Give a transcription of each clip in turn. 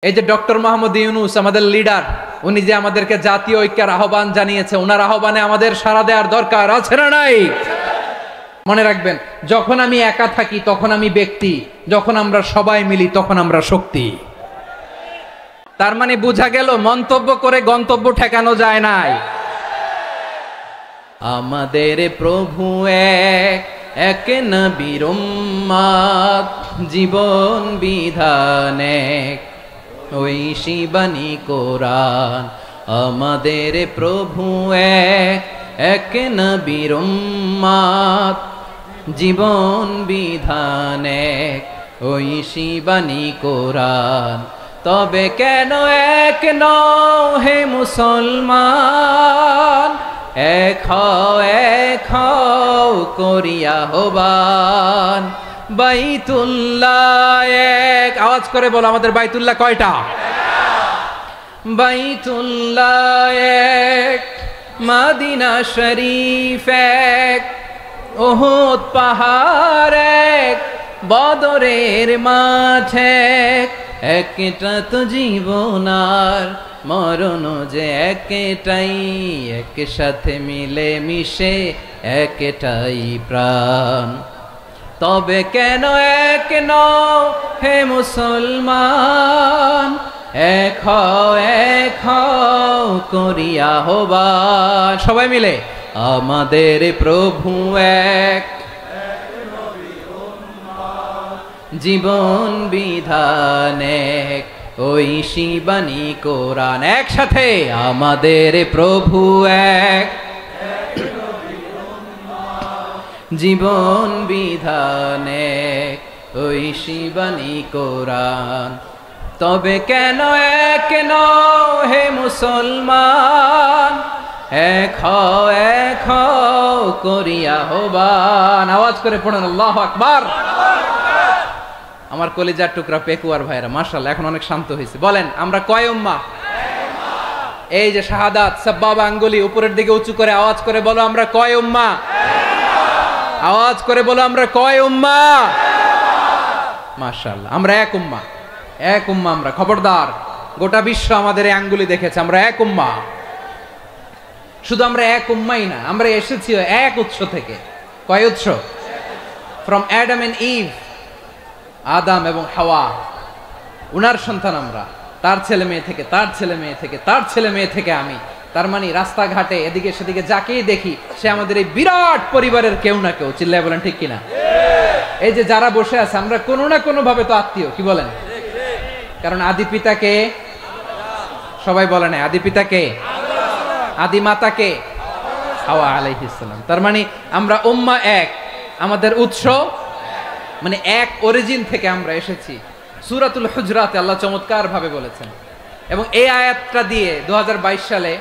এই যে ডক্টর মোহাম্মদ ইউনূস আমাদের লিডার, উনি যে আমাদেরকে জাতীয় ঐক্যের আহ্বান জানিয়েছে, ওনার আহ্বানে আমাদের সাড়া দেওয়ার দরকার আছে না নাই? মনে রাখবেন, যখন আমি একা থাকি তখন আমি ব্যক্তি, যখন আমরা সবাই মিলি তখন আমরা শক্তি। তার মানে বোঝা গেল মন্তব্য করে গন্তব্য ঠেকানো যায় নাই। আমাদের প্রভু এক, এক নবীর উম্মত, জীবন বিধান এক, ঐশী বাণী কোরআন। আমাদের প্রভু এক, এক নবীর উম্মত, জীবন বিধান এক, ঐশী বাণী কোরআন। তবে কেন এক নও হে মুসলমান, এক হও করিয়া আহ্বান। বাইতুল্লাহ এক, আওয়াজ করে বলো আমাদের বাইতুল্লাহ কয়টা? বাইতুল্লাহ এক, মদিনা শরীফ এক, উহুদ পাহাড় এক, বদরের মাঠ এক। একটা তো জীবন আর মরণ যে একটাই, একসাথে মিলে মিশে একটাই প্রাণ। তবে কেন এক নও হে মুসলমান, এক হও করিয়া আহ্বান। সবাই মিলে আমাদের প্রভু এক, জীবন বিধান এক, ঐশী বাণী কোরআন। একসাথে আমাদের প্রভু এক, জীবন বিধান এক, ঐশী বাণী কোরআন। তবে কেন এক নও হে মুসলমান, এক হও করিয়া আহ্বান। আওয়াজ করে পড়েন আল্লাহু আকবার। আমার কলিজার টুকরা পেকুয়ার ভাইরা মাশাআল্লাহ এখন অনেক শান্ত হয়েছে। বলেন আমরা কয় উম্মাহ? এই যে শাহাদাত সাব্বাবা আঙ্গুলি উপরের দিকে উঁচু করে আওয়াজ করে বলো আমরা কয় উম্মাহ? আওয়াজ করে বলো আমরা কয় উম্মাহ? মাশাআল্লাহ আমরা এক উম্মাহ, এক উম্মাহ আমরা। খবরদার, গোটা বিশ্ব আমাদের এই আঙ্গুলি দেখেছে, আমরা এক উম্মাহ। শুধু আমরা এক উম্মাই না, আমরা এসেছি এক উৎস থেকে। কয় উৎস? ফ্রম অ্যাডাম এন্ড ইভ, আদম এবং হাওয়া, উনার সন্তান আমরা। তার ছেলে মেয়ে থেকে, তার ছেলে মেয়ে থেকে, তার ছেলে মেয়ে থেকে আমি। তার মানে রাস্তাঘাটে এদিকে সেদিকে যাকেই দেখি সে আমাদের এই বিরাট পরিবারের কেউ না কেউ। চিল্লায় বলেন ঠিক কিনা? এই যে যারা বসে আছে আমরা কোনো না কোনো ভাবে তো আত্মীয়, কি বলেন? কারণ আদি পিতাকে সবাই বলে না, আদি পিতাকে, আদি মাতাকে হাওয়া আলাইহিস সালাম। তার মানে আমরা উম্মাহ এক, আমাদের উৎস মানে এক অরিজিন থেকে আমরা এসেছি। সূরাতুল হুজরাতে আল্লাহ চমৎকার ভাবে বলেছেন। এবং এই আয়াতটা দিয়ে 2022 সালে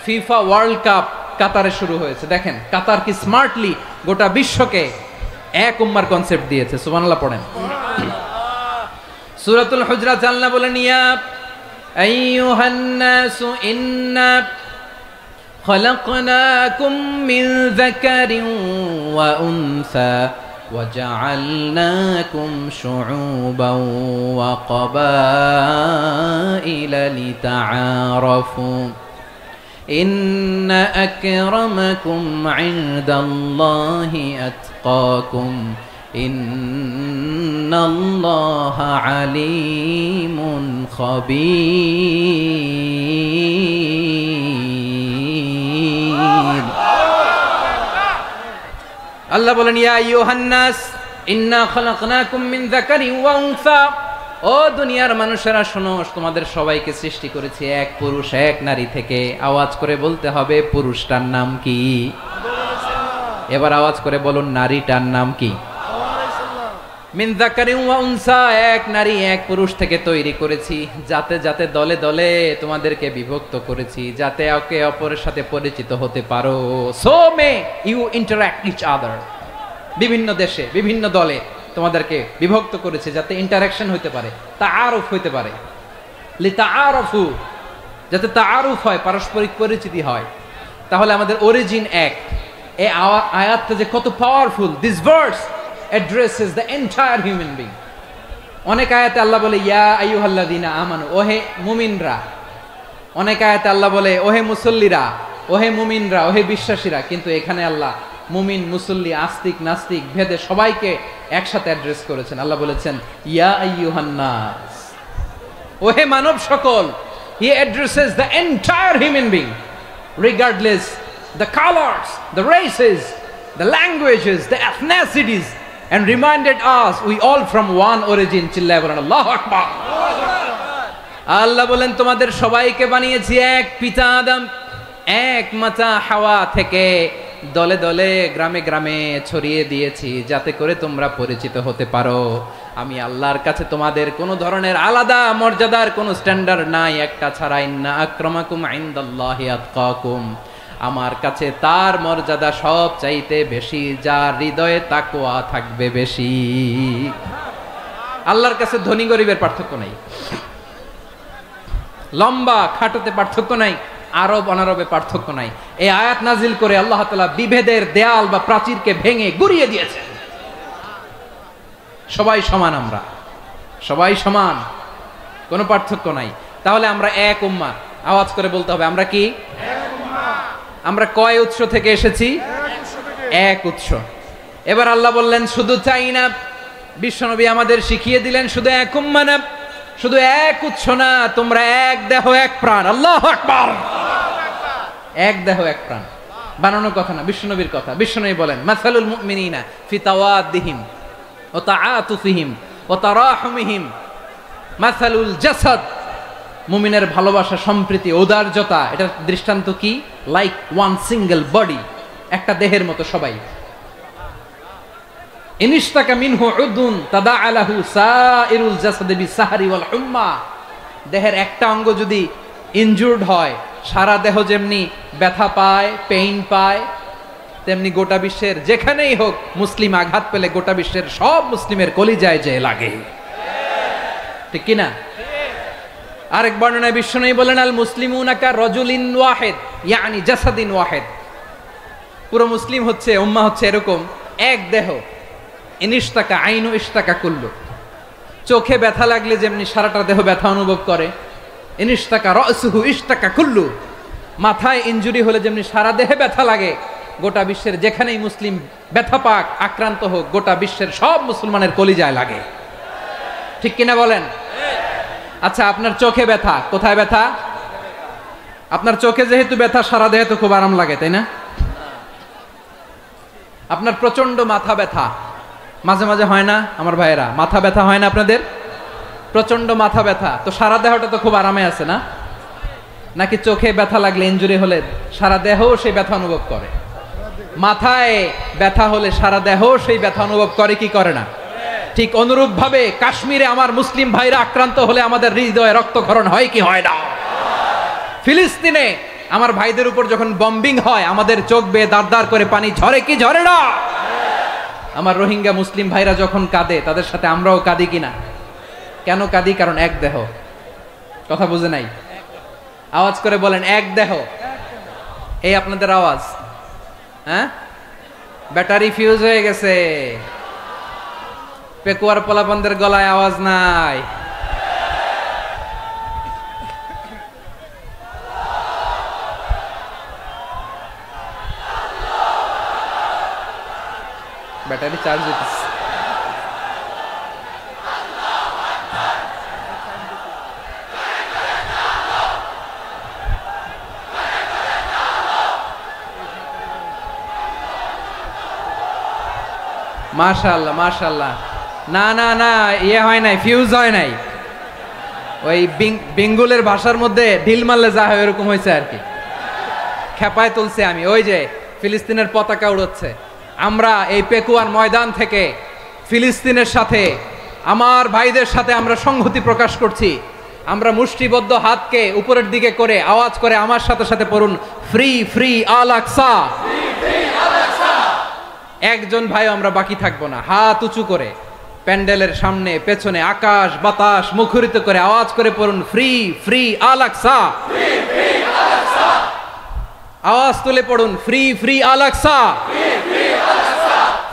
ফিফা ওয়ার্ল্ড কাপ কাতারে শুরু হয়েছে। দেখেন কাতার কি স্মার্টলি গোটা বিশ্বকে এক উম্মার কনসেপ্ট দিয়েছে। সুবহানাল্লাহ পড়েন। সূরাতুল হুজরাত আল্লাহ বলেন, ইয়া আইয়ুহান নাসু ইন্না খলাকনাকুম মিন যাকারিন ওয়া উনসা وَجَعَلْنَاكُمْ شُعُوبًا وَقَبَائِلَ لِتَعَارَفُوا إِنَّ أَكْرَمَكُمْ عِندَ اللَّهِ أَتْقَاكُمْ إِنَّ اللَّهَ عَلِيمٌ خَبِيرٌ। আল্লাহ বলেন, ইয়া আইয়ুহান নাস ইন্না খলাকনাকুম মিন যাকারিন ওয়া উনসা। ও দুনিয়ার মানুষেরা শোনো, তোমাদের সবাইকে সৃষ্টি করেছি এক পুরুষ এক নারী থেকে। আওয়াজ করে বলতে হবে পুরুষটার নাম কি? এবার আওয়াজ করে বলুন নারীটার নাম কি? মিন যাকারিন ওয়া উনসা, এক নারী এক পুরুষ থেকে তৈরি করেছি। যাতে যাতে দলে দলে তোমাদেরকে বিভক্ত করেছি, যাতে একে অপরের সাথে পরিচিত হতে পারো। So may you interact each other. বিভিন্ন দেশে বিভিন্ন দলে তোমাদেরকে বিভক্ত করেছে যাতে ইন্টারঅ্যাকশন হইতে পারে, তাআরুফ হইতে পারে। লিতাআরফু, যাতে তাআরুফ হয়, পারস্পরিক পরিচিতি হয়। তাহলে আমাদের অরিজিন এক। এই আয়াতটা যে কত powerful! This verse addresses the entire human being. অনেক আয়াতে আল্লাহ বলে ইয়া আইয়ুহাল্লাযীনা আমানু, ওহে মুমিনরা। অনেক আয়াতে আল্লাহ বলে ওহে মুসল্লিরা, ওহে মুমিনরা, ওহে বিশ্বাসীরা। কিন্তু এখানে আল্লাহ মুমিন, মুসল্লি, আস্তিক, নাস্তিক ভেদে সবাইকে একসাথে অ্যাড্রেস করেছেন। আল্লাহ বলেছেন ইয়া আইয়ুহান নাস, ওহে মানব সকল। He addresses the entire human being, regardless the colors, the races, the languages, the ethnicities, and reminded us we all from one origin. Chillai bolen Allahu Akbar. আল্লাহ বলেন তোমাদের সবাইকে বানিয়েছি এক পিতা আদম, এক মাতা হাওয়া থেকে, দলে দলে গ্রামে গ্রামে ছড়িয়ে দিয়েছি যাতে করে তোমরা পরিচিত হতে পারো। আমি আল্লাহর কাছে তোমাদের কোনো ধরনের আলাদা মর্যাদার কোনো স্ট্যান্ডার্ড নাই, একটা ছাড়া। ইন্না আক্রামাকুম ইনদাল্লাহি আতকাকুম, আমার কাছে তার মর্যাদা সব চাইতে বেশি যার হৃদয়ে তাকওয়া থাকবে বেশি। আল্লাহর কাছে ধনী গরিবের পার্থক্য নাই, লম্বা খাটোতে পার্থক্য নাই, আরব অনারবে পার্থক্য নাই। এই আয়াত নাজিল করে আল্লাহ তাআলা বিভেদের দেয়াল বা প্রাচীরকে ভেঙে গুড়িয়ে দিয়েছেন। সবাই সমান, আমরা সবাই সমান, কোনো পার্থক্য নাই। তাহলে আমরা এক উম্মাহ। আওয়াজ করে বলতে হবে আমরা কি? আমরা কয় উৎস থেকে এসেছি? এক উৎস। এবার আল্লাহ বললেন শুধু চাই না, বিশ্বনবী আমাদের শিখিয়ে দিলেন শুধু এক উম্মাহ না, শুধু এক উৎস না, তোমরা এক দেহ এক প্রাণ। আল্লাহু আকবার। এক দেহ এক প্রাণ বানানোর কথা না, বিশ্বনবীর কথা। বিশ্বনবী বলেন মাসালুল মুমিনিনা ফি তাওয়াদ্দিহিম ওয়া তাআতুফিহিম ওয়া তারাহুমিহিম মাসালুল জাসাদ। মুমিনের ভালোবাসা, সম্প্রীতি, ঔদার্যতা, এটার দৃষ্টান্ত কি? লাইক ওয়ান সিঙ্গেল বডি, একটা দেহের মতো সবাই। ইনিশতাকা মিনহু উদুন তাদাআ লাহু সাইরুল জাসাদি বিসাহরি ওয়াল হুম্মা। দেহের একটা অঙ্গ যদি ইনজুর্ড হয়, সারা দেহ যেমনি ব্যথা পায়, পেইন পায়, তেমনি গোটা বিশ্বের যেখানেই হোক মুসলিম আঘাত পেলে গোটা বিশ্বের সব মুসলিমের কলিজায় যে লাগে, ঠিক কিনা? আরেক বর্ণনায় বিশ্বনবী বলেন আল মুসলিমুনা কা রাজুলিন ওয়াহিদ ইয়ানি জাসাদিন ওয়াহিদ। পুরো মুসলিম হচ্ছে, উম্মাহ হচ্ছে এরকম এক দেহ। ইনিশতাকা আইনু ইশতাকা কুল্লু। চোখে ব্যথা লাগলে যেমনি সারাটা দেহ ব্যথা অনুভব করে, ইনিশতাকা রাসুহু ইশতাকা কুল্লু। মাথায় ইনজুরি হলে যেমনি সারা দেহে ব্যথা লাগে, গোটা বিশ্বের যেখানেই মুসলিম ব্যথা পাক, আক্রান্ত হোক, গোটা বিশ্বের সব মুসলমানের কলিজায় লাগে, ঠিক কিনা বলেন? আচ্ছা, আপনার চোখে ব্যথা, কোথায় ব্যথা? আপনার চোখে যেহেতু ব্যথা, সারা দেহে তো খুব আরাম লাগে, তাই না? আপনার প্রচন্ড মাথা ব্যথা মাঝে মাঝে হয় না আমার ভাইয়েরা? মাথা ব্যথা হয় না আপনাদের? প্রচন্ড মাথা ব্যথা, তো সারা দেহটা তো খুব আরামে আছে না? নাকি চোখে ব্যথা লাগলে, ইনজুরি হলে সারা দেহ সেই ব্যথা অনুভব করে? মাথায় ব্যথা হলে সারা দেহ সেই ব্যথা অনুভব করে কি করে না? ঠিক অনুরূপ ভাবে কাশ্মীরে আমার মুসলিম ভাইরা আক্রান্ত হলে আমাদের হৃদয়ে রক্তক্ষরণ হয় কি হয় না? ফিলিস্তিনে আমার ভাইদের উপর যখন বম্বিং হয়, আমাদের চোখ বেয়ে দাঁড় দাঁড় করে পানি ঝরে কি ঝরে না? আমার রোহিঙ্গা মুসলিম ভাইরা যখন কাঁদে, তাদের সাথে আমরাও কাঁদি কিনা? কেন কাঁদি? কারণ এক দেহ। কথা বুঝে নাই? আওয়াজ করে বলেন এক দেহ। এই আপনাদের আওয়াজ, হ্যাঁ? ব্যাটারি ফিউজ হয়ে গেছে, পেকুয়ার পোলাপানদের গলায় আওয়াজ নাই। ব্যাটারি চার্জ হইতেছে। মাশাআল্লাহ মাশাআল্লাহ। না না না, ইয়ে হয় নাই, ফিউজ হয় নাই। ওই বেঙ্গলের ভাষার মধ্যে ঢিল মারলে যা হয় এরকম হয়েছে আর কি। খেপায় তুলছে আমি। ওই যে ফিলিস্তিনের পতাকা উড়াচ্ছে, আমরা এই পেকুয়ার ময়দান থেকে ফিলিস্তিনের সাথে, আমার ভাইদের সাথে আমরা সংহতি প্রকাশ করছি। আমরা মুষ্টিবদ্ধ হাতকে উপরের দিকে করে আওয়াজ করে আমার সাথে সাথে পড়ুন, ফ্রি ফ্রি আল আকসা। একজন ভাই আমরা বাকি থাকবো না। হাত উঁচু করে প্যান্ডেলের সামনে পেছনে আকাশ বাতাস মুখরিত করে আওয়াজ করে পড়ুন, ফ্রি ফ্রি আল আকসা। আওয়াজ তুলে পড়ুন, free free Al Aqsa,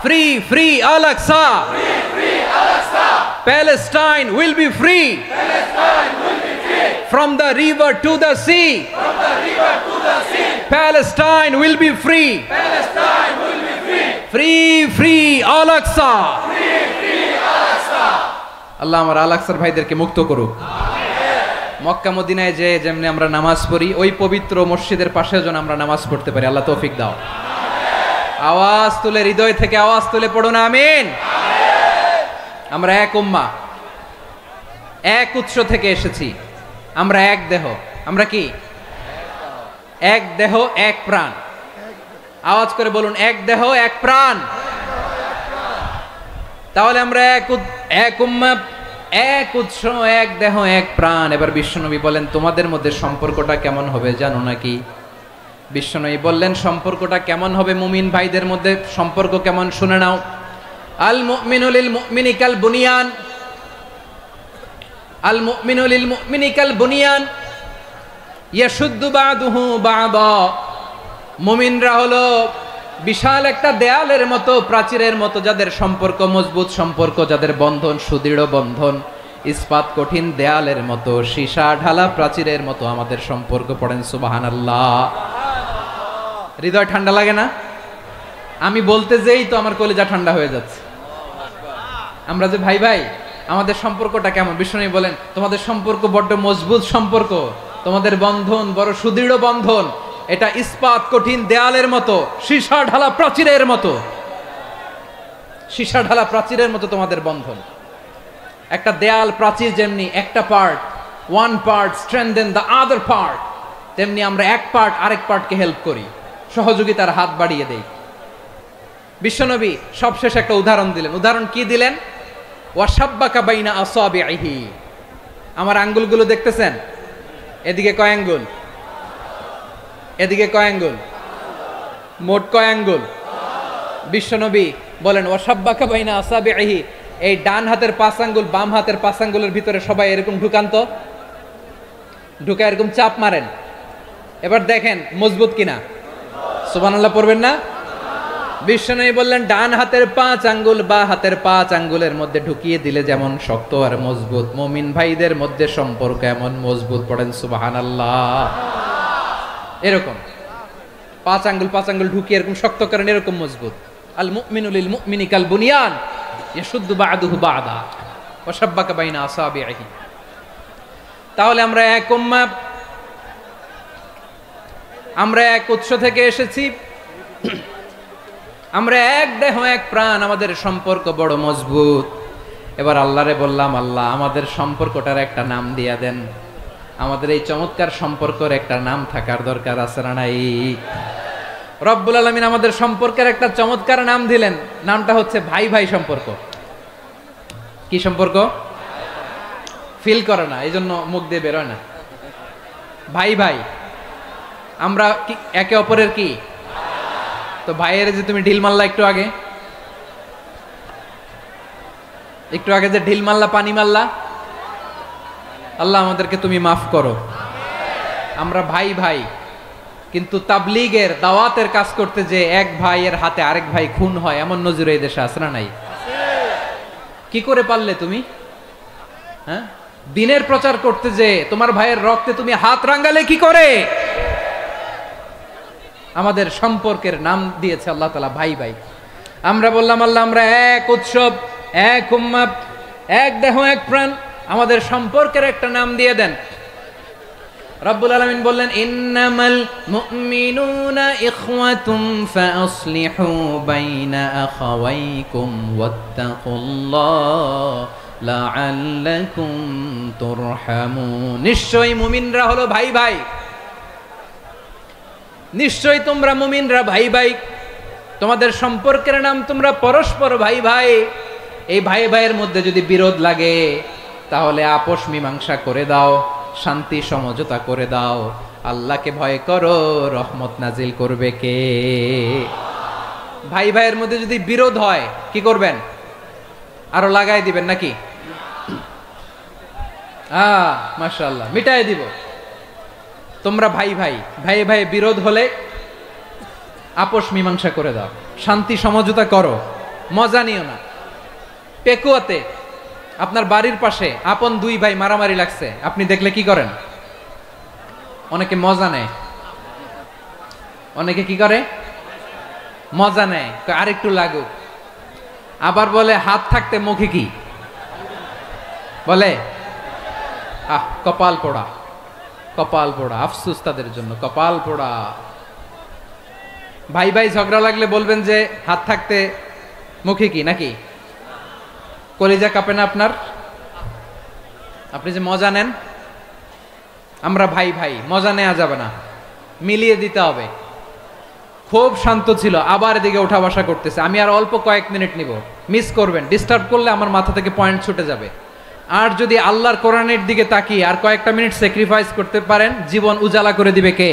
free free Al Aqsa. Palestine will be free. Palestine will be free. From the river to the sea. From the river to the sea. Palestine will be free. Palestine will be free. Free, free Al-Aqsa. Free, free Al-Aqsa. আল্লাহ আমার আল-আকসার ভাইদেরকে মুক্ত করুক। মক্কা মদিনায় যে যেমনি আমরা নামাজ পড়ি, ওই পবিত্র মসজিদের পাশে যেন আমরা নামাজ পড়তে পারি। আল্লাহ তৌফিক দাও। আওয়াজ তুলে, হৃদয় থেকে আওয়াজ তুলে পড়ো না আমিন। আমরা এক উম্মাহ, এক উৎস থেকে এসেছি। আমরা এক দেহ। আমরা কি? এক দেহ এক প্রাণ। আওয়াজ করে বলুন, এক দেহ এক প্রাণ। তাহলে আমরা এক উম্মাহ, এক উৎস, এক দেহ এক প্রাণ। এবার বিশ্বনবী বলেন, তোমাদের মধ্যে সম্পর্কটা কেমন হবে জানো নাকি? বিশ্বনবী বললেন, সম্পর্কটা কেমন হবে মুমিন ভাইদের মধ্যে সম্পর্ক কেমন শুনে নাও। আল মুমিনু লিল মুমিনি কাল বুনিয়ান, আল মুমিনু লিল মুমিনি কাল বুনিয়ান ইয়াশুদ্দু বাদুহু বাদা। মুমিনরা হলো বিশাল একটা দেয়ালের মতো, প্রাচীরের মতো, যাদের সম্পর্ক মজবুত সম্পর্ক, যাদের বন্ধন সুদৃঢ় বন্ধন, ইস্পাত কঠিন দেয়ালের মতো, সীসা ঢালা প্রাচীরের মতো আমাদের সম্পর্ক। পড়েন সুবহানাল্লাহ। হৃদয় ঠান্ডা লাগে না? আমি বলতে যেই তো আমার কলিজা ঠান্ডা হয়ে যাচ্ছে। আমরা যে ভাই ভাই, আমাদের সম্পর্কটা কেমন? বিষ্ণু বলেন, তোমাদের সম্পর্ক বড্ড মজবুত সম্পর্ক, তোমাদের বন্ধন বড় সুদৃঢ় বন্ধন, এটা ইস্পাত কঠিন দেয়ালের মতো, সীসা ঢালা প্রাচীরের মতো, সীসা ঢালা প্রাচীরের মতো তোমাদের বন্ধন। একটা দেয়াল প্রাচীর যেমনি একটা part, one part strengthen the other part, তেমনি আমরা এক পার্ট আরেক পার্টকে হেল্প করি, সহযোগিতার হাত বাড়িয়ে দেই। বিশ্বনবী সবশেষ একটা উদাহরণ দিলেন। উদাহরণ কি দিলেন? ওয়াশাব্বাকা বাইনা আসাবিহি। আমার আঙ্গুলগুলো দেখতেছেন? এদিকে কয় আঙ্গুল? এদিকে কয় আঙ্গুল? মোট কয় আঙ্গুল? বিশ্বনবী বলেন, ওয়াশাব্বাকা বাইনা আসাবিহি। এই ডান হাতের 5 আঙ্গুল বাম হাতের 5 আঙ্গুলের ভিতরে সবাই এরকম ঢুকান তো, ঢুকা এরকম চাপ মারেন। এবার দেখেন মজবুত কিনা। সুবহানাল্লাহ পড়বেন না? বিশ্বনবী বললেন, ডান হাতের 5 আঙ্গুল বা হাতের 5 আঙ্গুলের মধ্যে ঢুকিয়ে দিলে যেমন শক্ত আর মজবুত, মুমিন ভাইদের মধ্যে সম্পর্ক এমন মজবুত। পড়েন সুবহানাল্লাহ। এরকম 5 আঙ্গুল ঢুকিয়ে এরকম শক্ত করেন, এরকম মজবুত। আল মুমিনু লিল মুমিনি কাল বুনিয়ান ইয়াশুদ্দু বাদুহু বাদা ওয়া শাব্বাকা বাইনা আসাবিহি। তাহলে আমরা এক উম্মাহ, আমরা এক উৎস থেকে এসেছি, আমরা এক দেহ এক প্রাণ, আমাদের সম্পর্ক বড় মজবুত। এবার আল্লাহরে বললাম, আল্লাহ আমাদের সম্পর্কটার একটা নাম দিয়া দেন। আমাদের এই চমৎকার সম্পর্কের একটা নাম থাকার দরকার আছে না নাই? রব্বুল আলামিন আমাদের সম্পর্কের একটা চমৎকার নাম দিলেন। নামটা হচ্ছে ভাই ভাই সম্পর্ক। কি সম্পর্ক? ফিল করে না, এই জন্য মুখ দিয়ে বেরোয় না। ভাই ভাই, আমরা একে অপরের কি? তো ভাইয়ের যে তুমি ঢিল মারলা একটু আগে, যে ঢিল মারলা, পানি মারলা, আল্লাহ আমাদেরকে তুমি মাফ করো। আমরা ভাই ভাই, কিন্তু তাবলীগের দাওয়াতের কাজ করতে যে এক ভাইয়ের হাতে আরেক ভাই খুন হয়, এমন নজির এই দেশে আছে না নাই? কি করে পারলে তুমি? হ্যাঁ, দিনের প্রচার করতে যে তোমার ভাইয়ের রক্তে তুমি হাত রাঙ্গালে কি করে? আমাদের সম্পর্কের নাম দিয়েছে আল্লাহ তাআলা ভাই ভাই। আমরা বললাম, আল্লাহ আমরা এক উৎসব, এক উম্মাহ, এক দেহ এক প্রাণ, আমাদের সম্পর্কের একটা নাম দিয়ে দেন। রব্বুল আলামিন বললেন, ইন্নামাল মুমিনুনা ইখওয়াতুম ফাআসলিহু বাইনা আখাওয়াইকুম ওয়াত্তাকুল্লাহ লাআল্লাকুম তুরহামুন। নিশ্চয়ই মুমিনরা হলো ভাই ভাই, নিশ্চয়ই তোমরা মুমিনরা ভাই ভাই, তোমাদের সম্পর্কের নাম তোমরা পরস্পর ভাই ভাই। এই ভাই ভাইয়ের মধ্যে যদি বিরোধ লাগে তাহলে আপোষ মীমাংসা করে দাও, শান্তি সমঝোতা করে দাও। আল্লাহকে ভয় করো, রহমত নাজিল করবে কে? ভাই ভাইয়ের মধ্যে যদি বিরোধ হয় কি করবেন? আরো লাগাই দিবেন নাকি? মাশাআল্লাহ, মিটাই দিব। তোমরা ভাই ভাই, ভাই ভাই বিরোধ হলে আপোষ মীমাংসা করে দাও, শান্তি সমঝোতা করো, মজা নিও না। পেকুয়াতে আপনার বাড়ির পাশে আপন দুই ভাই মারামারি লাগছে, আপনি দেখলে কি করেন? অনেকে মজা নেয়। অনেকে কি করে? মজা নেয়, আরেকটু লাগুক। আবার বলে হাত থাকতে মুখে কি বলে? কপাল পোড়া, কপাল পোড়া। আফসোস তাদের জন্য, কপাল পোড়া। ভাই ভাই ঝগড়া লাগলে বলবেন যে হাত থাকতে মুখে কি, নাকি? কলিজা কাঁপে না আপনার? আপনি যে মজা নেন। আমরা ভাই ভাই, মজা নেওয়া যাবে না, মিলিয়ে দিতে হবে। খুব শান্ত ছিল, আবার এদিকে ওঠা বসা করতেছে। আমি আর অল্প কয়েক মিনিট নিব, মিস করবেন। ডিস্টার্ব করলে আমার মাথা থেকে পয়েন্ট ছুটে যাবে। আর যদি আল্লাহর কোরআনের দিকে তাকিয়ে আর কয়েকটা মিনিট স্যাক্রিফাইস করতে পারেন, জীবন উজালা করে দিবে কে?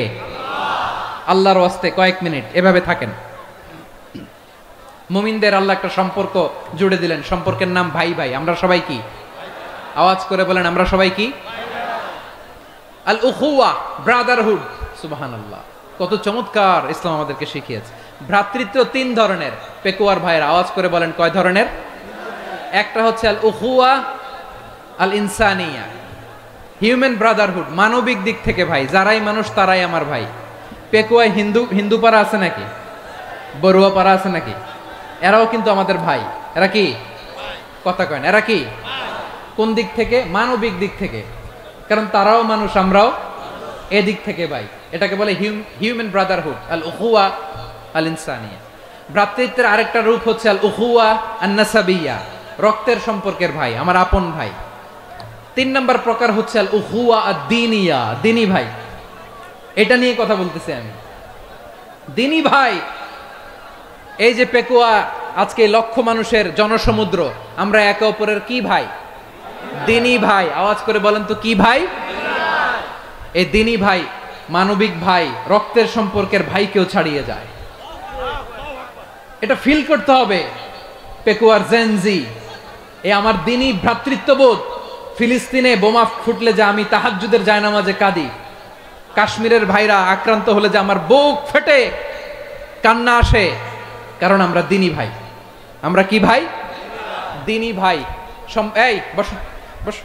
আল্লাহর ওয়াস্তে কয়েক মিনিট এভাবে থাকেন। মুমিনদের আল্লাহ একটা সম্পর্ক জুড়ে দিলেন, সম্পর্কের নাম ভাই ভাই। আমরা সবাই কি? আওয়াজ করে বলেন, আমরা সবাই কি? আল উখুয়া, ব্রাদারহুড। সুবহানাল্লাহ, কত চমৎকার ইসলাম আমাদেরকে শিখিয়েছে। ভ্রাতৃত্ব তিন ধরনের। পেকুয়ার ভাইয়ের আওয়াজ করে বলেন, কয় ধরনের? একটা হচ্ছে আল উখুয়া আল ইনসানিয়া, হিউম্যান ব্রাদারহুড, মানবিক দিক থেকে ভাই। যারাই মানুষ তারাই আমার ভাই। পেকুয়ায় হিন্দু পাড়া আছে নাকি? বড়ুয়া পাড়া আছে নাকি? এরাও কিন্তু আমাদের ভাই। এরা কি? কথা কয় না, এরা কি? কোন দিক থেকে? মানবিক দিক থেকে। কারণ তারাও মানুষ, আমরাও এদিক থেকে ভাই। এটাকে বলে হিউম্যান ব্রাদারহুড, আল উখুয়া আল ইনসানিয়া। ভ্রাতৃত্বের আরেকটা রূপ হচ্ছে আল উখুয়া আন নাসাবিয়া, রক্তের সম্পর্কের ভাই, আমার আপন ভাই। তিন নম্বর প্রকার হচ্ছে আল উখুয়া আদ দীনিয়া, দিনী ভাই। এটা নিয়ে কথা বলতেছি আমি। দিনী ভাই, এই যে পেকুয়া আজকে লক্ষ মানুষের জনসমুদ্র, আমরা একে অপরের কি ভাই? দিনী ভাই। আওয়াজ করে বলেন তো, কি ভাই? এই দিনী ভাই, মানবিক ভাই, রক্তের সম্পর্কের ভাইকেও ছাড়িয়ে যায়। এটা ফিল করতে হবে। পেকুয়ার জেনজি, এ আমার দিনী ভ্রাতৃত্ববোধ। ফিলিস্তিনে বোমা ফুটলে যে আমি তাহাজ্জুদের জায়নামাজে কাঁদি, কাশ্মীরের ভাইরা আক্রান্ত হলে যে আমার বুক ফেটে কান্না আসে, কারণ আমরা দিনী ভাই। আমরা কি ভাই? দিনী ভাই। এই বসো বসো।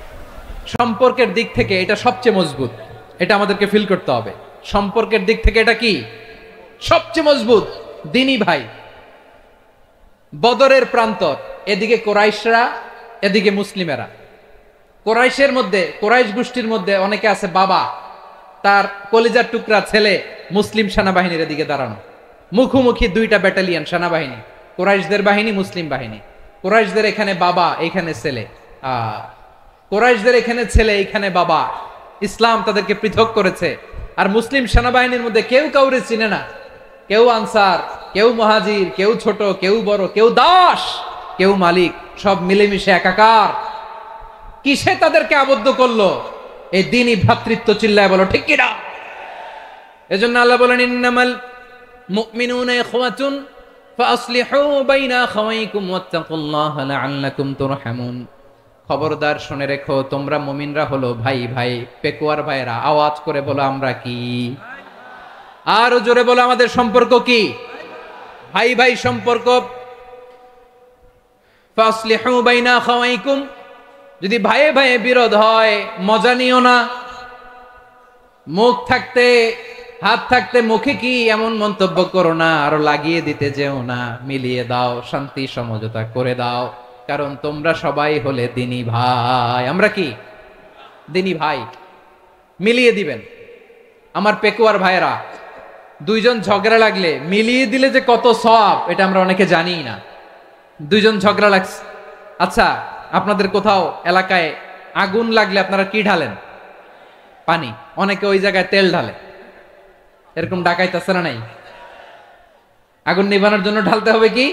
সম্পর্কের দিক থেকে এটা সবচেয়ে মজবুত। এটা আমাদেরকে ফিল করতে হবে। সম্পর্কের দিক থেকে এটা কি? সবচেয়ে মজবুত, দিনী ভাই। বদরের প্রান্তর, এদিকে কোরাইশরা, এদিকে মুসলিমেরা। কোরাইশের মধ্যে, কোরাইশ গোষ্ঠীর মধ্যে অনেকে আছে বাবা, তার কলিজার টুকরা ছেলে মুসলিম সেনাবাহিনীর এদিকে দাঁড়ানো। মুখোমুখি দুইটা ব্যাটালিয়ন সেনাবাহিনী, কোরাইশদের বাহিনী, মুসলিম বাহিনী। কোরাইশদের এখানে বাবা, এখানে ছেলে। কোরাইশদের এখানে ছেলে, এখানে বাবা। ইসলাম তাদেরকে পৃথক করেছে। আর মুসলিম সেনাবাহিনীর মধ্যে কেউ কাউরে চিনে না। কেউ আনসার, কেউ মুহাজির, কেউ ছোট, কেউ বড়, কেউ দাস, কেউ মালিক, সব মিলেমিশে একাকার। কিসে তাদেরকে আবদ্ধ করলো? এই দ্বীনি ভ্রাতৃত্ব। চিল্লায় বলো ঠিক কিনা? এজন্য আল্লাহ বলেন, ইন্নামাল মুমিনুনা ইখওয়াতুন ফাসলিহু বাইনা আখাওয়াইকুম ওয়াত্তাকুল্লাহা লাআল্লাকুম তুরহামুন। খবরদার শুনে রেখো, তোমরা মুমিনরা হলো ভাই ভাই। পেকুয়ার ভাইরা আওয়াজ করে বলো, আমরা কি? আরো জোরে বলো, আমাদের সম্পর্ক কি? ভাই ভাই সম্পর্ক। ফাসলিহু বাইনা আখাওয়াইকুম, যদি ভাইয়ে ভাইয়ে বিরোধ হয় মজা নিও না। মুখ থাকতে, হাত থাকতে মুখে কি এমন মন্তব্য করো না, আরো লাগিয়ে দিতে যেও না। মিলিয়ে দাও, শান্তি সমঝোতা করে দাও, কারণ তোমরা সবাই হলে দিনী ভাই। আমরা কি? দিনী ভাই। মিলিয়ে দিবেন। আমার পেকুয়ার ভাইয়েরা, দুইজন ঝগড়া লাগলে মিলিয়ে দিলে যে কত সওয়াব, এটা আমরা অনেকে জানি না। দুইজন ঝগড়া লাগছে, আচ্ছা আপনাদের কোথাও এলাকায় আগুন লাগলে আপনারা কি ঢালেন? পানি। অনেকে ওই জায়গায় তেল ঢালে। এরকম ডাকাইতেছে না নাই? আগুন নিভানোর জন্য ঢালতে হবে কি?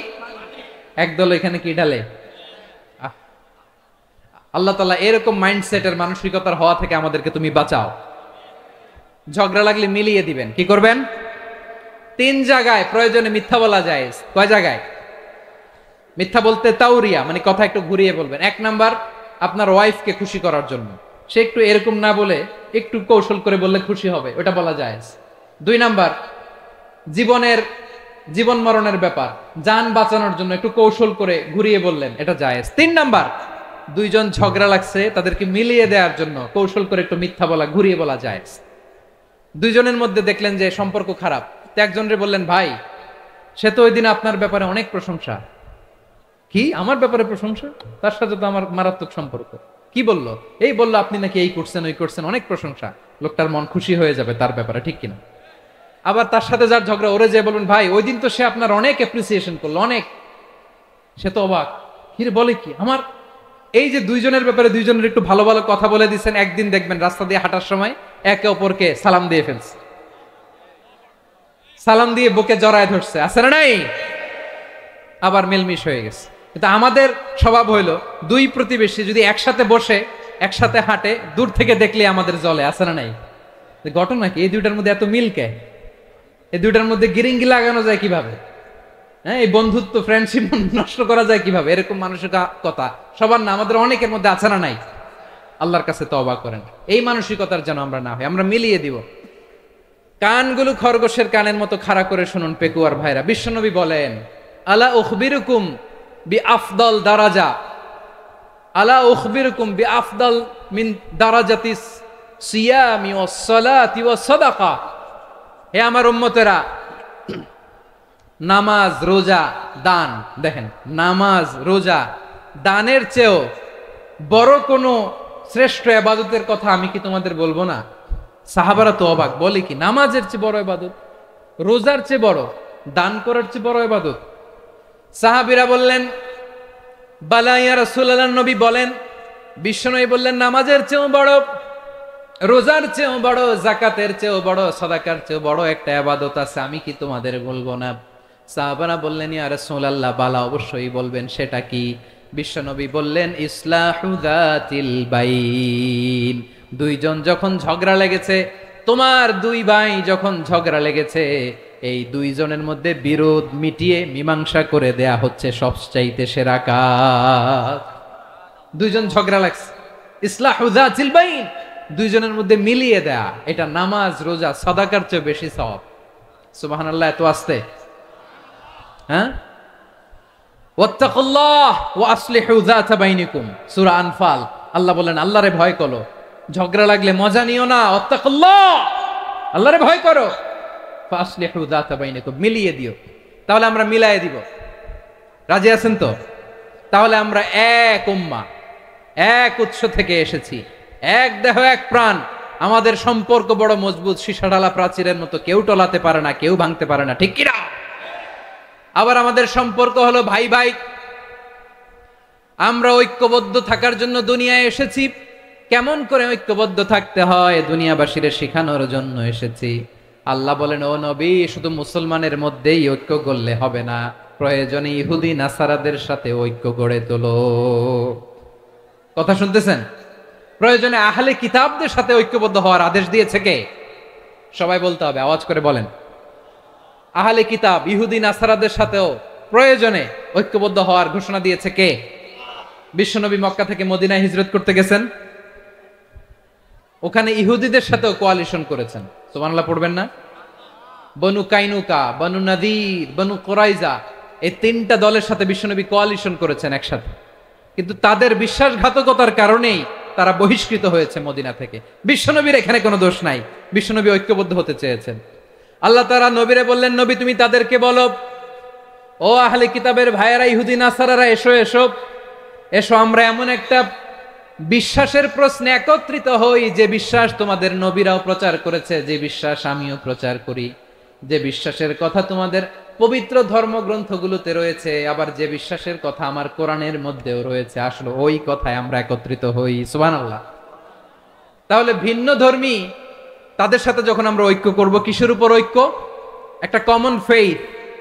একদল এখানে কি ঢালে? আল্লাহ তাআলা এরকম মাইন্ডসেটের, মানসিকতার হওয়া থেকে আমাদেরকে তুমি বাঁচাও। ঝগড়া লাগলে মিলিয়ে দিবেন। কি করবেন? তিন জায়গায় প্রয়োজনে মিথ্যা বলা যায়। কয় জায়গায় মিথ্যা বলতে? তাওরিয়া, মানে কথা একটু ঘুরিয়ে বলবেন। এক নাম্বার, আপনার ওয়াইফকে খুশি করার জন্য। সে একটু এরকম না বলে একটু কৌশল করে বললে খুশি হবে, ওটা বলা যায়। দুই নাম্বার, জীবন মরণের ব্যাপার, জান বাঁচানোর জন্য একটু কৌশল করে ঘুরিয়ে বললেন, এটা জায়েজ। তিন নাম্বার, দুইজন ঝগড়া লাগছে, তাদেরকে মিলিয়ে দেওয়ার জন্য কৌশল করে একটু মিথ্যা বলা, ঘুরিয়ে বলা যায়। দুইজনের মধ্যে দেখলেন যে সম্পর্ক খারাপ, তো একজনরে বললেন, ভাই সে তো ওই দিন আপনার ব্যাপারে অনেক প্রশংসা। কি আমার ব্যাপারে প্রশংসা? তার সাথে তো আমার মারাত্মক সম্পর্ক। কি বললো? এই বললো আপনি নাকি এই করছেন ওই করছেন, অনেক প্রশংসা। লোকটার মন খুশি হয়ে যাবে তার ব্যাপারে, ঠিক কিনা? আবার তার সাথে যার ঝগড়া, ওরে যে বলবেন, ভাই ওই দিন তো সে আপনার অনেক অ্যাপ্রিসিয়েশন করলো, অনেক। সে তো অবাক, হিরে বলে কি আমার? এই যে দুইজনের ব্যাপারে দুইজনের একটু ভালো ভালো কথা বলে দিচ্ছেন, একদিন দেখবেন রাস্তা দিয়ে হাঁটার সময় একে অপরকে সালাম দিয়ে ফেলছে, সালাম দিয়ে বুকে জড়ায় ধরছে, আছে না নাই? আবার মিলমিশ হয়ে গেছে। কিন্তু আমাদের স্বভাব হইলো দুই প্রতিবেশী যদি একসাথে বসে একসাথে হাঁটে, দূর থেকে দেখলে আমাদের জলে, আছে না নাই? ঘটনা কি? এই দুইটার মধ্যে এত মিল কে? এই দুইটার মধ্যে গিরিঙ্গি লাগানো যায় কিভাবে? হ্যাঁ, এই বন্ধুত্ব ফ্রেন্ডশিপ নষ্ট করা যায় কিভাবে? এরকম মানসিকতা সবার না, আমাদের অনেকের মধ্যে আছে না নাই? আল্লাহর কাছে তওবা করেন এই মানসিকতার যেন আমরা না হই, আমরা মিলিয়ে দিব। কানগুলো খরগোশের কানের মতো খাড়া করে শুনুন পেকুয়ার ভাইরা। বিশ্বনবী বলেন, আলা উখবিরুকুম বি আফদল দারাজা, আলা উখবিরুকুম বি আফদল মিন দারাজাতিস সিয়ামি ওয়াস সালাতি ওয়াস সাদাকা। হে আমার উম্মতেরা, নামাজ, রোজা, দান, দেখেন নামাজ, রোজা, দানের চেয়েও বড় কোনো শ্রেষ্ঠ ইবাদতের কথা আমি কি তোমাদের বলবো না? সাহাবারা তো অবাক, বলে কি নামাজের চেয়ে বড় ইবাদত, রোজার চেয়ে বড়, দান করার চেয়ে বড় ইবাদত? সাহাবীরা বললেন, বালা ইয়া রাসূলুল্লাহ, নবী বলেন। বিশ্বনবী বললেন, নামাজের চেয়েও বড়, রোজার চেয়েও বড়, যাকাতের চেয়েও বড়, সাদাকার চেয়েও বড় একটা ইবাদত আছে, আমি কি তোমাদের বলবো না? সাহাবারা বললেন, ইয়া রাসূলুল্লাহ, বালা, অবশ্যই বলবেন, সেটা কি? বিশ্বনবী বললেন, ইসলাহু যাতিল বাইন। দুইজন যখন ঝগড়া লেগেছে, তোমার দুই ভাই যখন ঝগড়া লেগেছে, এই দুইজনের মধ্যে বিরোধ মিটিয়ে মীমাংসা করে দেয়া হচ্ছে সবচাইতে সেরা কাজ। দুইজন ঝগড়া লাগছে, ইসলাহু যাতিল বাইন, দুইজনের মধ্যে মিলিয়ে দেয়া, এটা নামাজ, রোজা, সাদাকার চেয়ে বেশি সওয়াব। সুবহানাল্লাহ, এত আসতে। হ্যাঁ, ওয়াত্তাকুল্লাহ ওয়া আসলিহু যাতা বাইনিকুম, সূরা আনফাল। আল্লাহ বলেন, আল্লাহরে ভয় করো, ঝগড়া লাগলে মজা নিও না, ওয়াত্তাকুল্লাহ, আল্লাহরে ভয় করো, ফাসলিহু যাতা বাইনিকুম, মিলিয়ে দিও। তাহলে আমরা মিলায়ে দিব, রাজি আছেন তো? তাহলে আমরা এক উম্মাহ, এক উৎস থেকে এসেছি, এক দেহ এক প্রাণ, আমাদের সম্পর্ক বড় মজবুত, সীসাঢালা প্রাচীরের মতো, কেউ টলাতে পারে না, কেউ ভাঙতে পারে না, ঠিক কিনা? আবার আমাদের সম্পর্ক হলো ভাই ভাই, আমরা ঐক্যবদ্ধ থাকার জন্য দুনিয়ায় এসেছি। কেমন করে ঐক্যবদ্ধ থাকতে হয় দুনিয়াবাসীর শেখানোর জন্য এসেছি। আল্লাহ বলেন, ও নবী, শুধু মুসলমানের মধ্যেই ঐক্য করলে হবে না, প্রয়োজনে ইহুদি নাসারাদের সাথে ঐক্য গড়ে তোলো। কথা শুনতেছেন? প্রয়োজনে আহলে কিতাবদের সাথে ঐক্যবদ্ধ হওয়ার আদেশ দিয়েছে কে? সবাই বলতে হবে, আওয়াজ করে বলেন। আহলে কিতাব ইহুদি নাসারাদের সাথেও প্রয়োজনে ঐক্যবদ্ধ হওয়ার ঘোষণা দিয়েছে কে? বিশ্বনবী মক্কা থেকে মদিনায় হিজরত করতে গেছেন, ওখানে ইহুদিদের সাথেও কোয়ালিশন করেছেন। সুবহানাল্লাহ পড়বেন না? বনু কাইনুকা, বনু নাদির, বনু কুরাইজা, এই তিনটা দলের সাথে বিশ্বনবী কোয়ালিশন করেছেন একসাথে। কিন্তু তাদের বিশ্বাসঘাতকতার কারণেই তারা বহিষ্কৃত হয়েছে মদিনা থেকে। বিশ্বনবীর এখানে কোনো দোষ নাই, বিশ্বনবী ঐক্যবদ্ধ হতে চেয়েছেন। আল্লাহ তাআলা নবীরে বললেন, নবী তুমি তাদেরকে বলো, ও আহলে কিতাবের ভাইয়েরা, ইহুদি নাসারারা, এসো এসো এসো, আমরা এমন একটা বিশ্বাসের প্রশ্নে একত্রিত হই, যে বিশ্বাস তোমাদের নবীরাও প্রচার করেছে, যে বিশ্বাস আমিও প্রচার করি, যে বিশ্বাসের কথা তোমাদের পবিত্র ধর্মগ্রন্থগুলোতে রয়েছে, আবার যে বিশ্বাসের কথা আমার কোরআনের মধ্যেও রয়েছে, আসলে ওই কথায় আমরা একত্রিত হই। সুবহানাল্লাহ। তাহলে ভিন্ন ধর্মী তাদের সাথে যখন আমরা ঐক্য করব, কিসের উপর ঐক্য? একটা কমন ফেইথ,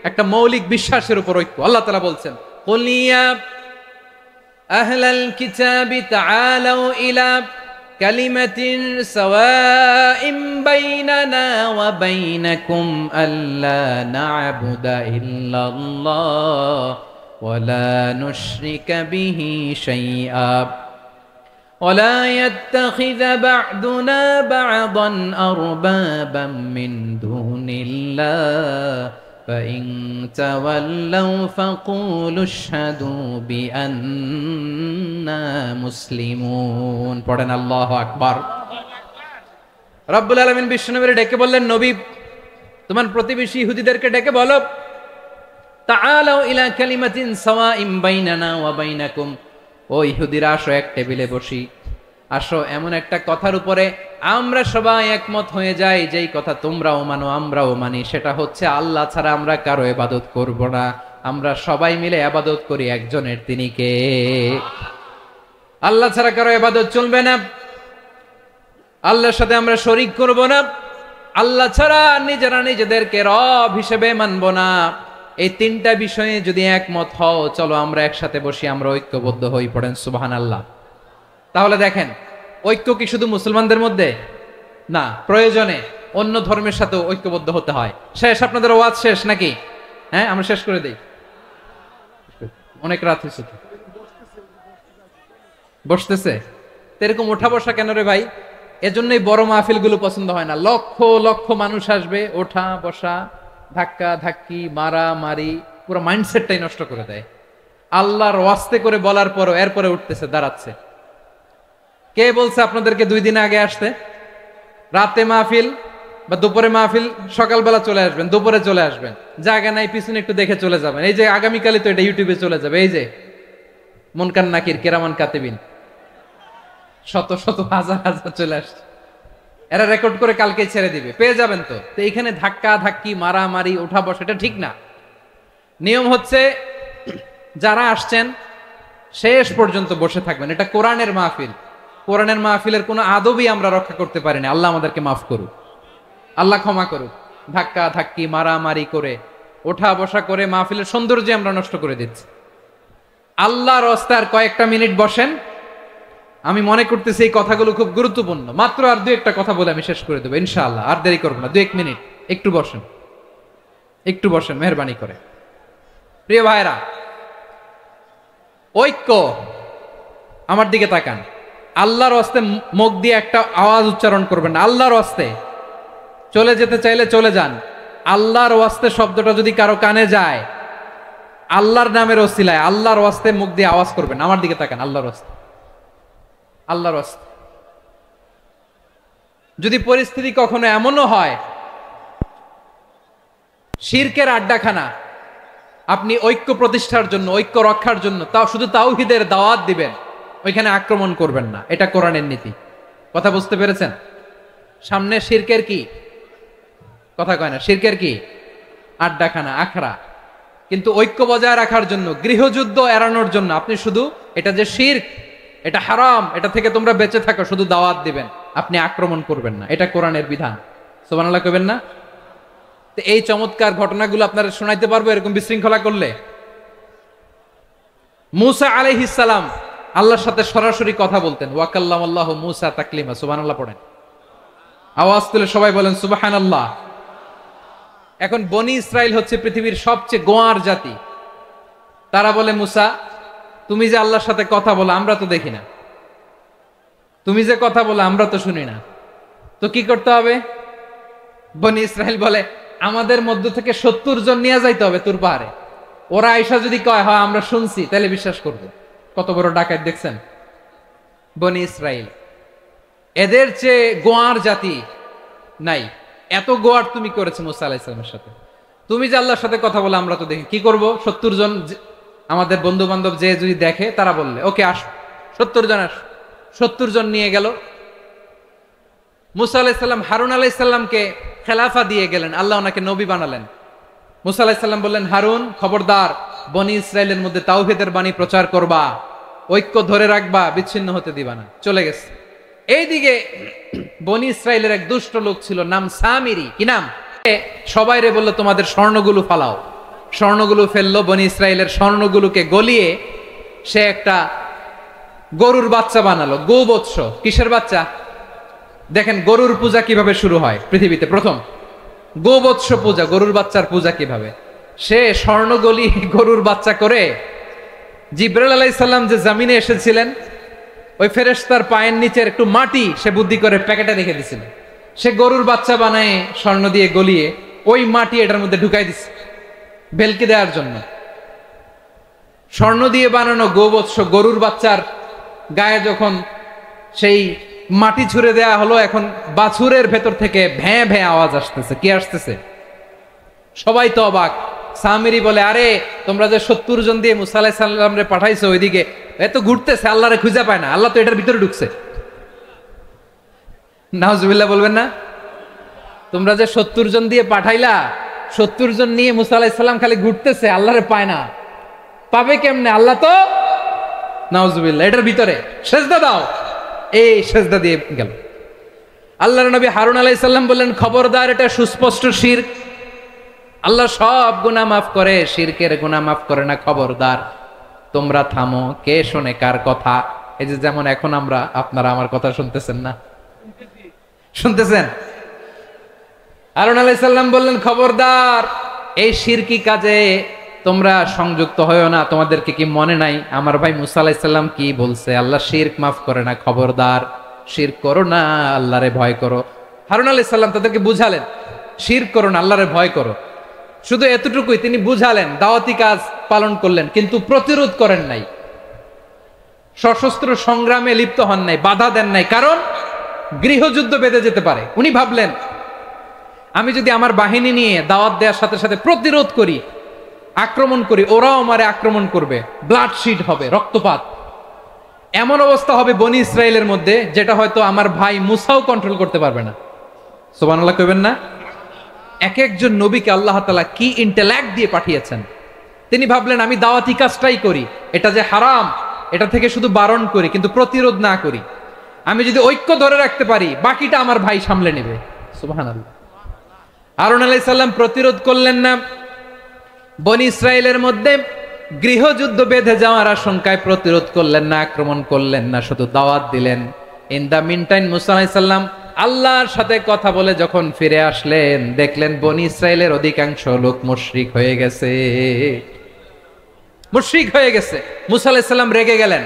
একটা মৌলিক বিশ্বাসের উপর ঐক্য। আল্লাহ তাআলা বলছেন, কুল ইয়া আহলাল কিতাবি তাআলাউ ইলা কালিমাতিন সাওয়াইন বাইনানা ওয়া বাইনাকুম আল্লা না'বুদা ইল্লাল্লাহ ওয়া লা নুশরিকা বিহি শাইআ ولا يتخذ بعضنا بعضا أربابا من دون الله فإن تولوا فقولوا اشهدوا بأننا মুসলিমুন। পড়েন আল্লাহু আকবার। রব্বুল আলামিন বিশ্বনবীর ডেকে বললেন, নবী তোমার প্রতিবেশী ইহুদিদেরকে ডেকে বলো, তাআলাউ ইলা কালিমাতিন সাওয়াইন বাইনানা ওয়া বাইনাকুম, ও ইহুদিরা আসো এক টেবিলে বসি, আসো এমন একটা কথার উপরে আমরা সবাই একমত হয়ে যাই, যেই কথা তোমরাও মানো আমরাও মানি, সেটা হচ্ছে আল্লাহ ছাড়া আমরা কারো ইবাদত করব না, আমরা সবাই মিলে ইবাদত করি একজনের, তিনি কে? আল্লাহ ছাড়া কারো ইবাদত চলবে না, আল্লাহর সাথে আমরা শরীক করব না, আল্লাহ ছাড়া নিজেরা নিজেদেরকে রব হিসেবে মানব না। এই তিনটা বিষয়ে যদি একমত হও, চলো আমরা একসাথে বসি, আমরা ঐক্যবদ্ধ হই। পড়েন সুবহানাল্লাহ। তাহলে দেখেন, ঐক্য কি শুধু মুসলমানদের মধ্যে না, প্রয়োজনে অন্য ধর্মের সাথে ঐক্যবদ্ধ হতে হয়। শেষ, আপনাদের ওয়াজ শেষ নাকি? হ্যাঁ, আমরা শেষ করে দেই, অনেক রাত হয়েছে। বসতেছে এরকম ওঠা বসা কেন রে ভাই? এজন্যই বড় মাহফিল গুলো পছন্দ হয় না। লক্ষ লক্ষ মানুষ আসবে, ওঠা বসা, ধাক্কা ধাক্কি, মারা মারি, পুরো মাইন্ডসেটটাই নষ্ট করে দেয়। আল্লাহর ওয়াস্তে করে বলার পরও এরপরে উঠতেছে, দাঁড়াচ্ছে। কে বলছে আপনাদেরকে 2 দিন আগে আসতে? রাতে মাহফিল বা দুপুরে মাহফিল, সকালবেলা চলে আসবেন, দুপুরে চলে আসবেন, জায়গা নাই পিছনে একটু দেখে চলে যাবেন। এই যে আগামীকালই তো এটা ইউটিউবে চলে যাবে, এই যে মুনকার নাকির কেরামান কাতিবিন, শত শত হাজার হাজার চলে আসছে, এরা রেকর্ড করে কালকে ছেড়ে দিবে, পেয়ে যাবেন। তো এখানে ধাক্কা ধাক্কি, মারামারি, ওঠা বসা, এটা ঠিক না। নিয়ম হচ্ছে যারা আসছেন শেষ পর্যন্ত বসে থাকবেন। এটা কোরআনের মাহফিল, কোরআনের মাহফিলের কোনো আদবই আমরা রক্ষা করতে পারিনি। আল্লাহ আমাদেরকে মাফ করুক, আল্লাহ ক্ষমা করুক। ধাক্কা ধাক্কি, মারামারি করে, ওঠা বসা করে মাহফিলের সৌন্দর্য আমরা নষ্ট করে দিচ্ছি। আল্লাহর রাস্তায় কয়েকটা মিনিট বসেন। আমি মনে করতেছি এই কথাগুলো খুব গুরুত্বপূর্ণ। মাত্র আর 2-1টা কথা বলে আমি শেষ করে দেবো ইনশাআল্লাহ, আর দেরি করবো না। 2-1 মিনিট একটু বসেন, একটু বসেন মেহরবানি করে। প্রিয় ভাইরা, ঐক্য, আমার দিকে তাকান। আল্লাহর ওয়াস্তে মুখ দিয়ে একটা আওয়াজ উচ্চারণ করবেন না। আল্লাহর ওয়াস্তে চলে যেতে চাইলে চলে যান। আল্লাহর ওয়াস্তে শব্দটা যদি কারো কানে যায়, আল্লাহর নামের ওসিলায় আল্লাহর ওয়াস্তে মুখ দিয়ে আওয়াজ করবেন। আমার দিকে তাকান। আল্লাহর ওয়াস্তে, আল্লাহর ওয়াস্তে। যদি পরিস্থিতি কখনো এমনও হয় শিরকের আড্ডাখানা, আপনি ঐক্য প্রতিষ্ঠার জন্য, ঐক্য রক্ষার জন্য তাও শুধু তাওহীদের দাওয়াত দিবেন, ওইখানে আক্রমণ করবেন না। এটা কোরআনের নীতি। কথা বুঝতে পেরেছেন? সামনে শিরকের কি কথা কয় না, শিরকের কি আড্ডাখানা, আখড়া। কিন্তু ঐক্য বজায় রাখার জন্য, গৃহযুদ্ধ এড়ানোর জন্য আপনি শুধু এটা যে শিরক, এটা হারাম, এটা থেকে তোমরা বেঁচে থাকো, শুধু দাওয়াত দিবেন, আপনি আক্রমণ করবেন না। এটা কোরআনের বিধান। সুবহানাল্লাহ কইবেন না? তো এই চমৎকার ঘটনাগুলো আপনারা শোনাইতে পারবো এরকম বিশৃঙ্খলা করলে। মূসা আলাইহিস সালাম আল্লাহর সাথে সরাসরি কথা বলতেন। ওয়াকাল্লামাল্লাহু মূসা তাকলিমা। সুবহানাল্লাহ পড়েন, আওয়াজ তুলে সবাই বলেন সুবহানাল্লাহ। এখন বনি ইসরাইল হচ্ছে পৃথিবীর সবচেয়ে গোয়ার জাতি। তারা বলে, মূসা তুমি যে আল্লাহর সাথে কথা বলো আমরা তো দেখি না, তুমি যে কথা বলো আমরা তো শুনি না, তো কি করতে হবে? বনি ইসরাইল বলে, আমাদের মধ্য থেকে 70 জন নিয়ে যাইতে হবে তুর পাহাড়ে। ওরা আয়েশা যদি কয় হয় আমরা শুনছি, তাহলে বিশ্বাস করব। কত বড় ডাকাত দেখছেন বনি ইসরাইল। এদের চেয়ে গোয়ার জাতি নাই। এত গোয়ার তুমি করেছো মুসা আলাইহিস সালামের সাথে। তুমি যে আল্লাহর সাথে কথা বলে আমরা তো দেখি, কি করব? 70 জন আমাদের বন্ধু বান্ধব যে যদি দেখে, তারা বললে ওকে আস, 70 জন আস। 70 জন নিয়ে গেল। মুসা আলাইহিস সালাম হারুন আলাইহিস সালামকে খেলাফা দিয়ে গেলেন, আল্লাহ ওনাকে নবী বানালেন। মুসা আলাইহিস সালাম বললেন, হারুন খবরদার, বনি ইসরাইলের মধ্যে তাওহীদের বাণী প্রচার করবা, ঐক্য ধরে রাখবা, বিচ্ছিন্ন হতে দিবা না। চলে গেছে। এইদিকে বনি ইসরাইলের এক দুষ্ট লোক ছিল, নাম সামিরি। কি নাম? সবাই রে বললো তোমাদের স্বর্ণগুলো ফালাও। স্বর্ণগুলো ফেললো। বনি ইসরাইলের স্বর্ণগুলোকে গলিয়ে সে একটা গরুর বাচ্চা বানালো। গোবৎস। কিসের বাচ্চা? দেখেন গরুর পূজা কিভাবে শুরু হয় পৃথিবীতে প্রথম। গোবৎস পূজা, গরুর বাচ্চার পূজা কিভাবে। সে স্বর্ণ গলি গরুর বাচ্চা করে জিবরাইল আলাইহিস সালাম যে জমিনে এসেছিলেন, ওই ফেরেশতার পায়ের নিচের একটু মাটি সে বুদ্ধি করে প্যাকেটে রেখে দিছিল। সে গরুর বাচ্চা বানায় স্বর্ণ দিয়ে গলিয়ে ওই মাটি এটার মধ্যে ঢুকাই দিছে। ভেলকি দেওয়ার জন্য। স্বর্ণ দিয়ে বানানো গোবৎস গরুর বাচ্চার গায়ে যখন সেই মাটি ছুঁড়ে দেয়া হলো, এখন বাছুরের ভেতর থেকে ভ্যাঁ ভ্যাঁ আওয়াজ আসতেছে। কি আসতেছে? সবাই তো অবাক। সামিরি বলে, আরে তোমরা যে 70 জন দিয়ে মুসা আলাইহিস সালাম রে পাঠাইছো, ওইদিকে এত ঘুরতেছে, আল্লাহরে খুঁজে পায় না, আল্লাহ তো এটার ভিতরে ঢুকছে। নাউজুবিল্লাহ বলবেন না? তোমরা যে 70 জন দিয়ে পাঠাইলা, 70 জন নিয়ে মুসা আলাইহিস সালাম খালি ঘুরতেছে, আল্লাহরে পায় না। পাবে কেমনে? আল্লাহ তো নাউজুবিল্লাহ এটার ভিতরে। সেজদা দাও। এই সেজদা দিয়ে গেল। আল্লাহর নবী হারুন আলাইহিস সালাম বললেন, খবরদার, এটা সুস্পষ্ট শিরক। আল্লাহ সব গুনাহ মাফ করে, শিরকের গুনাহ মাফ করে না, খবরদার তোমরা থামো। কে শোনে কার কথা? এই যে যেমন এখন আপনারা আমার কথা শুনতেছেন না? শুনতেছেন? হারুন আলাইহিস সালাম বললেন, খবরদার, এই শিরকি কাজে তোমরা সংযুক্ত হয়ো না। তোমাদেরকে কি মনে নাই আমার ভাই মুসা আলাইহিস সালাম কি বলছে? আল্লাহ শিরক মাফ করে না, খবরদার শিরক করো না, আল্লাহরে ভয় করো। হারুন আলাইহিস সালাম তাদেরকে বুঝালেন, শিরক করো না, আল্লাহরে ভয় করো। শুধু এতটুকুই তিনি বুঝালেন, দাওয়াতি কাজ পালন করলেন, কিন্তু প্রতিরোধ করেন নাই, সশস্ত্র সংগ্রামে লিপ্ত হন নাই, বাধা দেন নাই, কারণ গৃহযুদ্ধ বেঁধে যেতে পারে। উনি ভাবলেন, আমি যদি আমার বাহিনী নিয়ে দাওয়াত দেওয়ার সাথে সাথে প্রতিরোধ করি, আক্রমণ করি, ওরাও আমারে আক্রমণ করবে, ব্লাডশিড হবে, রক্তপাত। এমন অবস্থা হবে বনি ইসরায়েলের মধ্যে, যেটা হয়তো আমার ভাই মুসাও কন্ট্রোল করতে পারবে না। সুবহানাল্লাহ কইবেন না? এক একজন নবীকে আল্লাহ তাআলা কি ইন্টেলেক্ট দিয়ে পাঠিয়েছেন। তিনি ভাবলেন, আমি দাওয়াতি কাজটাই করি, এটা যে হারাম এটা থেকে শুধু বারণ করি, কিন্তু প্রতিরোধ না করি। আমি যদি ঐক্য ধরে রাখতে পারি, বাকিটা আমার ভাই সামলে নেবে। সুবহানাল্লাহ। হারুন আলাইহিস সালাম প্রতিরোধ করলেন না, বনি ইসরায়েলের মধ্যে গৃহযুদ্ধ বেঁধে যাওয়ার আশঙ্কায় প্রতিরোধ করলেন না, আক্রমণ করলেন না, শুধু দাওয়াত দিলেন। ইন দা মিন টাইম মুসা আলাইহিস সালাম আল্লাহর সাথে কথা বলে যখন ফিরে আসলেন, দেখলেন বনি ইসরায়েলের অধিকাংশ লোক মুশরিক হয়ে গেছে। মুশরিক হয়ে গেছে। মুসা আলাইহিস সালাম রেগে গেলেন।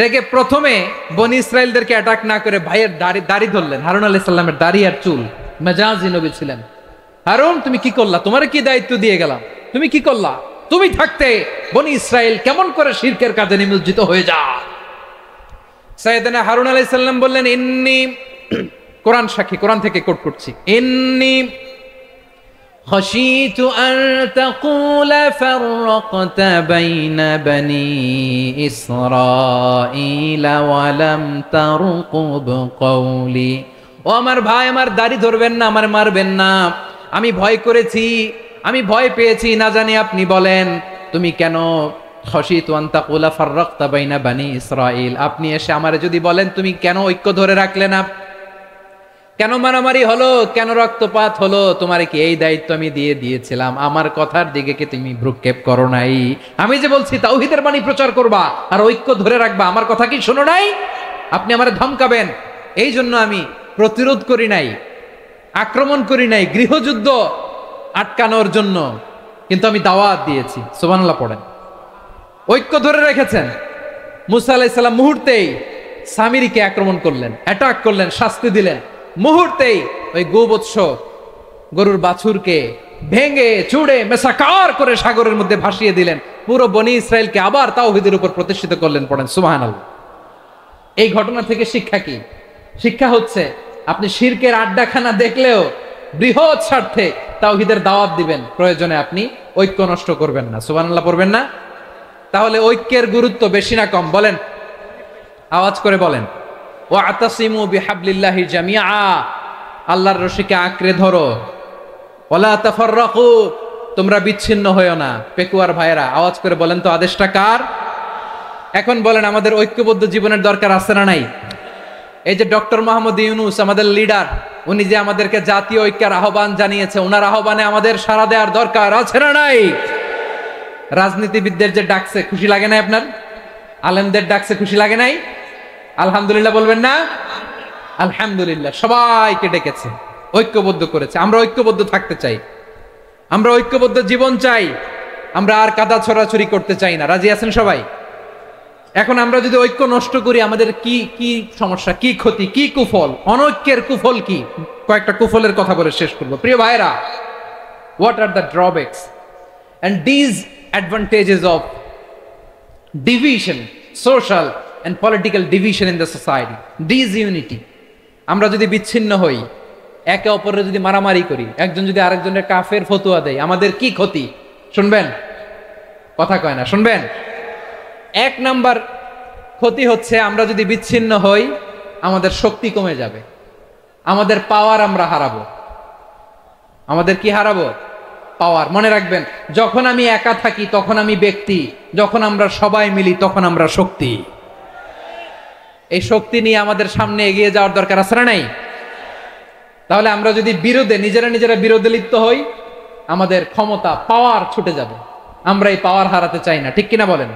রেগে প্রথমে বনি ইসরায়েলদেরকে অ্যাটাক না করে ভাইয়ের দাড়ি ধরলেন। হারুন আলাইহিস সালামের দাড়ি আর চুল, মেজাজি নবী ছিলেন। হারুন, তুমি কি করলা? তোমার কি দায়িত্ব দিয়ে গেলাম, তুমি কি করলা? তুমি থাকতে বনি ইসরায়েল কেমন করে শিরকের কাজে নিমজ্জিত হয়ে যায়? সাইয়েদনা হারুন আলাইহিস সালাম বললেন, ইন্নী, কোরআন সাক্ষী, কোরআন থেকে কোট করছি, ইন্নী খাশিতু আন তাকুলা ফাররাকতা বাইনা বনি ইসরাঈলা ওয়া লাম তারকুব কওলি। ও আমার ভাই, আমার দাড়ি ধরবেন না, আমার মারবেন না। আমি ভয় করেছি, আমি ভয় পেয়েছি, না জানি আপনি বলেন তুমি কেন খাশিতু আন তাকুলা ফাররাকতা বাইনা বনি ইসরাঈল, আপনি এসে আমারে যদি বলেন তুমি কেন ঐক্য ধরে রাখলে না, কেন মারামারি হলো, কেন রক্তপাত হলো, তোমার কি এই দায়িত্ব আমি দিয়ে দিয়েছিলাম? আমার কথার দিকে কি তুমি ভ্রুক্ষেপ করো নাই? আমি যে বলছি তাওহীদের বাণী প্রচার করবা আর ঐক্য ধরে রাখবা, আমার কথা কি শোনো নাই? আপনি আমারে ধমকাবেন, এই জন্য আমি প্রতিরোধ করি নাই, আক্রমণ করি নাই, গৃহযুদ্ধ আটকানোর জন্য, কিন্তু আমি দাওয়াত দিয়েছি। সুবহানাল্লাহ পড়েন। ঐক্য ধরে রেখেছেন। মুসা আলাইহিস সালাম মুহূর্তেই সামিরীকে আক্রমণ করলেন, অ্যাটাক করলেন, শাস্তি দিলেন। মুহূর্তেই ওই গোবৎস গরুর বাছুরকে ভেঙে চুড়ে মেসাকার করে সাগরের মধ্যে ভাসিয়ে দিলেন। পুরো বনি ইসরায়েলকে আবার তাওহীদের উপর প্রতিষ্ঠিত করলেন। পড়েন সুবহানাল্লাহ। এই ঘটনা থেকে শিক্ষা কি? শিক্ষা হচ্ছে, আপনি শিরকের আড্ডাখানা দেখলেও বৃহৎ স্বার্থে তাওহীদের দাওয়াত দিবেন, প্রয়োজনে আপনি ঐক্য নষ্ট করবেন না। সুবহানাল্লাহ পড়বেন না? তাহলে ঐক্যের গুরুত্ব বেশি না কম? বলেন, আওয়াজ করে বলেন। ওয়াতাসিমু বিহাবলিল্লাহি জামিআ, আল্লাহর রশিকে আঁকড়ে ধরো। ওয়ালা তাফাররাকু, তোমরা বিচ্ছিন্ন হয়ো না। পেকুয়ার ভাইয়েরা আওয়াজ করে বলেন তো, আদেশটা কার? এখন বলেন, আমাদের ঐক্যবদ্ধ জীবনের দরকার আছে না নাই? এই যে ডক্টর মোহাম্মদ ইউনূস আমাদের লিডার, উনি যে আমাদেরকে জাতীয় ঐক্যের আহ্বান জানিয়েছে, ওনার আহ্বানে আমাদের সাড়া দেওয়ার দরকার আছে না নাই? রাজনীতিবিদদের যে ডাকছে, খুশি লাগে নাই আপনার? আলেমদের ডাকছে, খুশি লাগে নাই? আলহামদুলিল্লাহ বলবেন না? আলহামদুলিল্লাহ। সবাইকে ডেকেছে, ঐক্যবদ্ধ করেছে। আমরা ঐক্যবদ্ধ থাকতে চাই, আমরা ঐক্যবদ্ধ জীবন চাই, আমরা আর কাদা ছড়াছড়ি করতে চাই না। রাজি আছেন সবাই? এখন আমরা যদি ঐক্য নষ্ট করি, আমাদের কি কি সমস্যা, কি ক্ষতি, কি কুফল? অনৈক্যের কুফল কি? কয়েকটা কুফলের কথা বলে শেষ করবো। প্রিয় ভাইরা, what are the drawbacks? and disadvantages of division, social and political division in the society, disunity. আমরা যদি বিচ্ছিন্ন হই, একে অপরের যদি মারামারি করি, একজন যদি আরেকজনের কাফের ফতোয়া দেয়, আমাদের কি ক্ষতি? শুনবেন? কথা কয় না, শুনবেন? এক নাম্বার ক্ষতি হচ্ছে আমরা যদি বিচ্ছিন্ন হই, আমাদের শক্তি কমে যাবে, আমাদের পাওয়ার আমরা হারাবো। আমাদের কি হারাবো? পাওয়ার। মনে রাখবেন, যখন আমি একা থাকি তখন আমি ব্যক্তি, যখন আমরা সবাই মিলি তখন আমরা শক্তি। এই শক্তি নিয়ে আমাদের সামনে এগিয়ে যাওয়ার দরকার আছে না নাই? তাহলে আমরা যদি নিজেরা বিরোধে লিপ্ত হই, আমাদের ক্ষমতা, পাওয়ার ছুটে যাবে। আমরা এই পাওয়ার হারাতে চাই না, ঠিক কিনা বলেন?